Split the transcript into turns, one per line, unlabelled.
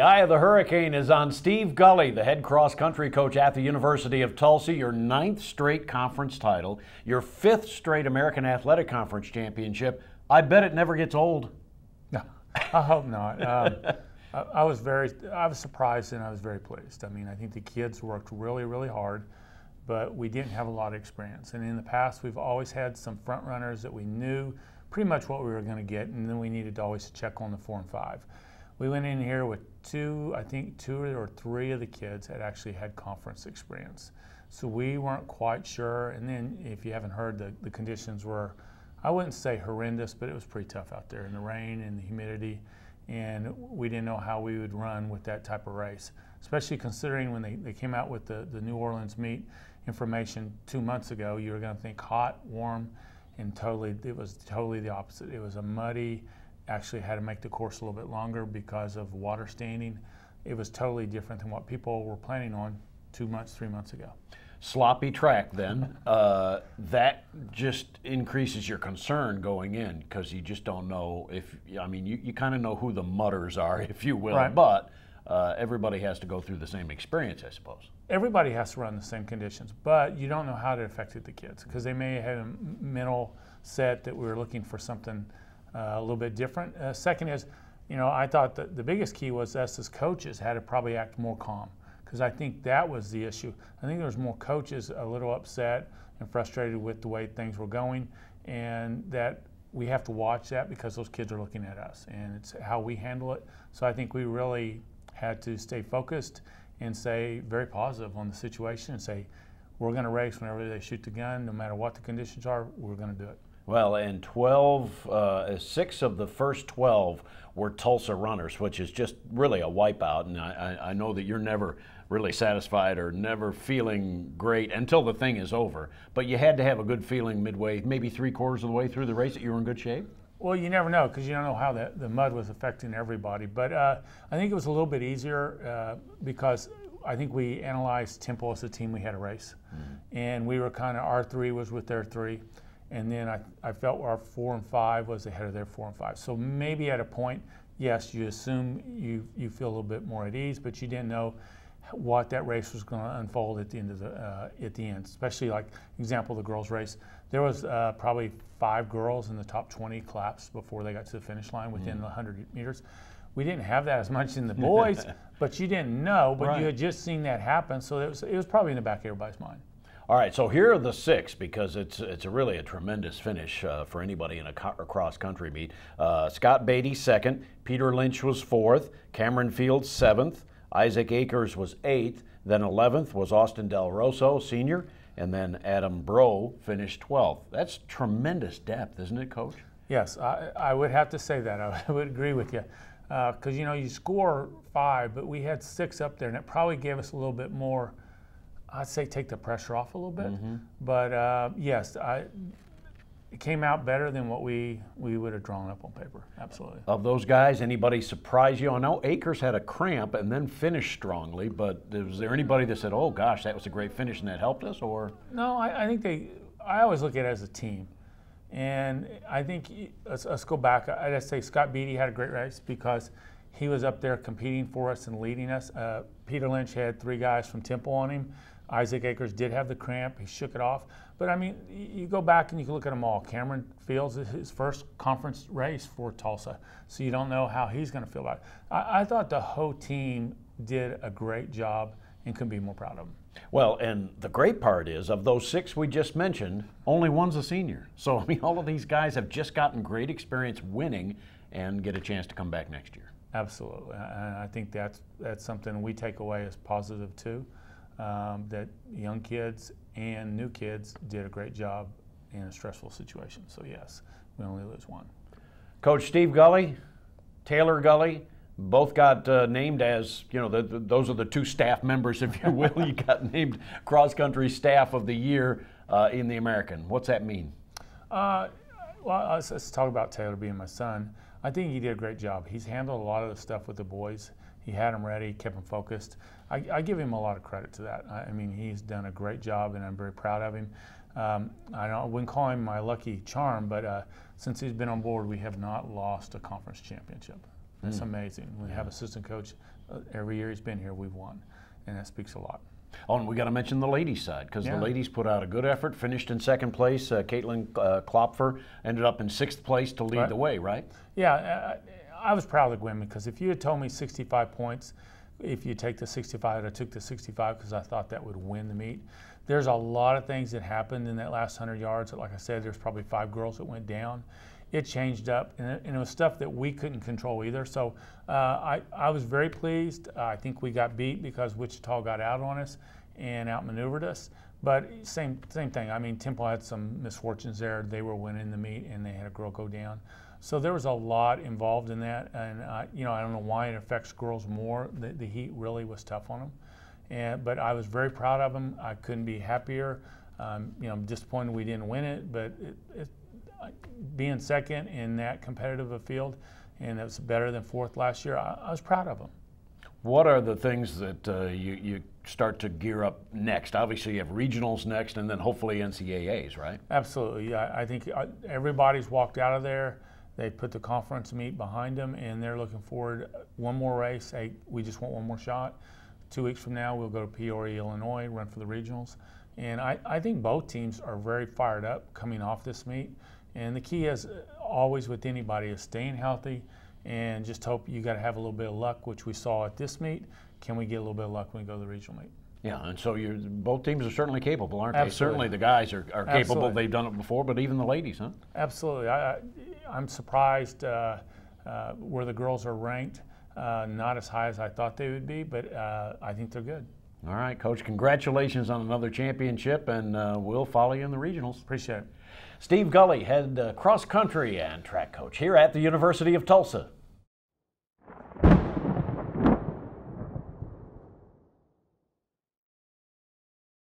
The eye of the hurricane is on Steve Gully, the head cross-country coach at the University of Tulsa. Your 9th straight conference title, your 5th straight American Athletic Conference championship. I bet it never gets old.
No, I hope not. I was surprised and I was very pleased. I mean, I think the kids worked really, really hard, but we didn't have a lot of experience. And in the past, we've always had some front runners that we knew pretty much what we were going to get, and then we needed to always check on the 4 and 5. We went in here with two or three of the kids had actually had conference experience. So we weren't quite sure. And then if you haven't heard, the conditions were, I wouldn't say horrendous, but it was pretty tough out there in the rain and the humidity. And we didn't know how we would run with that type of race, especially considering when they came out with the New Orleans meet information 2 months ago, you were going to think hot, warm, and it was totally the opposite. It was a muddy, actually had to make the course a little bit longer because of water standing. It was totally different than what people were planning on 2 months, 3 months ago.
Sloppy track then. That just increases your concern going in because you just don't know if, I mean, you kind of know who the mudders are, if you will,
right.
But everybody has to go through the same experience, I suppose.
Everybody has to run the same conditions, but you don't know how it affected the kids because they may have a mental set that we were looking for something a little bit different. Second is, you know, I thought that the biggest key was us as coaches had to probably act more calm because I think that was the issue. I think there was more coaches a little upset and frustrated with the way things were going, and that we have to watch that because those kids are looking at us and it's how we handle it. So I think we really had to stay focused and say very positive on the situation and say, we're going to race whenever they shoot the gun, no matter what the conditions are, we're going to do it.
Well, and 6 of the first 12 were Tulsa runners, which is just really a wipeout. And I know that you're never really satisfied or never feeling great until the thing is over. But you had to have a good feeling midway, maybe 3/4 of the way through the race, that you were in good shape?
Well, you never know because you don't know how the mud was affecting everybody. But I think it was a little bit easier because I think we analyzed tempo as a team we had a race. Mm-hmm. And we were kind of, our 3 was with their 3. And then I felt our 4 and 5 was ahead of their 4 and 5. So maybe at a point, yes, you assume you feel a little bit more at ease, but you didn't know what that race was going to unfold at the end of the end. Especially like example, the girls' race. There was probably 5 girls in the top 20 claps before they got to the finish line within the 100 meters. We didn't have that as much in the boys, but you didn't know. But you had just seen that happen, so it was probably in the back of everybody's mind.
All right, so here are the 6 because it's really a tremendous finish for anybody in a cross-country meet. Scott Beatty 2nd, Peter Lynch was 4th, Cameron Fields 7th, Isaac Akers was 8th, then 11th was Austin Del Rosso, senior, and then Adam Bro finished 12th. That's tremendous depth, isn't it, Coach?
Yes, I would have to say that. I would agree with you. Because, you know, you score 5, but we had 6 up there, and it probably gave us a little bit more, I'd say take the pressure off a little bit. Mm-hmm. But, yes, it came out better than what we would have drawn up on paper, absolutely.
Of those guys, anybody surprise you? I know Akers had a cramp and then finished strongly, but was there anybody that said, oh, gosh, that was a great finish and that helped us? Or
no, I think I always look at it as a team. And I think, let's go back. I'd say Scott Beatty had a great race because he was up there competing for us and leading us. Peter Lynch had 3 guys from Temple on him. Isaac Akers did have the cramp. He shook it off. But, I mean, you go back and you can look at them all. Cameron Fields is his first conference race for Tulsa, so you don't know how he's going to feel about it. I thought the whole team did a great job and couldn't be more proud of them.
Well, and the great part is, of those 6 we just mentioned, only one's a senior. So, I mean, all of these guys have just gotten great experience winning and get a chance to come back next year.
Absolutely, and I think that's something we take away as positive too, that young kids and new kids did a great job in a stressful situation. So yes, we only lose 1.
Coach Steve Gully, Taylor Gully, both got named as, you know, those are the 2 staff members, if you will. You got named cross-country staff of the year in the American. What's that mean?
Well, let's talk about Taylor being my son. I think he did a great job. He's handled a lot of the stuff with the boys. He had them ready, kept them focused. I give him a lot of credit to that. I mean, he's done a great job, and I'm very proud of him. I wouldn't call him my lucky charm, but since he's been on board, we have not lost a conference championship. That's amazing. We have assistant coach every year he's been here, we've won, and that speaks a lot.
Oh, and we got to mention the ladies' side, because
Yeah.
the ladies put out a good effort, finished in second place. Caitlin Klopfer ended up in sixth place to lead the way, right?
Yeah, I was proud of the women, because if you had told me 65 points, if you take the 65, I took the 65 because I thought that would win the meet. There's a lot of things that happened in that last 100 yards. Like I said, there's probably 5 girls that went down. It changed up, and it was stuff that we couldn't control either. So I was very pleased. I think we got beat because Wichita got out on us and outmaneuvered us. But same thing. I mean, Temple had some misfortunes there. They were winning the meet, and they had a girl go down. So there was a lot involved in that, and you know, I don't know why it affects girls more. The heat really was tough on them, but I was very proud of them. I couldn't be happier. You know, I'm disappointed we didn't win it, but being second in that competitive a field, and it was better than fourth last year, I was proud of them.
What are the things that you start to gear up next? Obviously, you have regionals next, and then hopefully NCAAs, right?
Absolutely. Yeah, I think everybody's walked out of there. They put the conference meet behind them, and they're looking forward one more race. Hey, we just want one more shot. 2 weeks from now, we'll go to Peoria, Illinois, run for the regionals. And I think both teams are very fired up coming off this meet. And the key is always with anybody is staying healthy, and just hope you got to have a little bit of luck, which we saw at this meet. Can we get a little bit of luck when we go to the regional meet?
Yeah, and so both teams are certainly capable, aren't
Absolutely.
they? Certainly the guys are capable.
Absolutely.
They've done it before, but even the ladies, huh?
Absolutely. I'm surprised where the girls are ranked. Not as high as I thought they would be, but I think they're good.
All right, Coach, congratulations on another championship, and we'll follow you in the regionals.
Appreciate it.
Steve Gully, head cross country and track coach here at the University of Tulsa.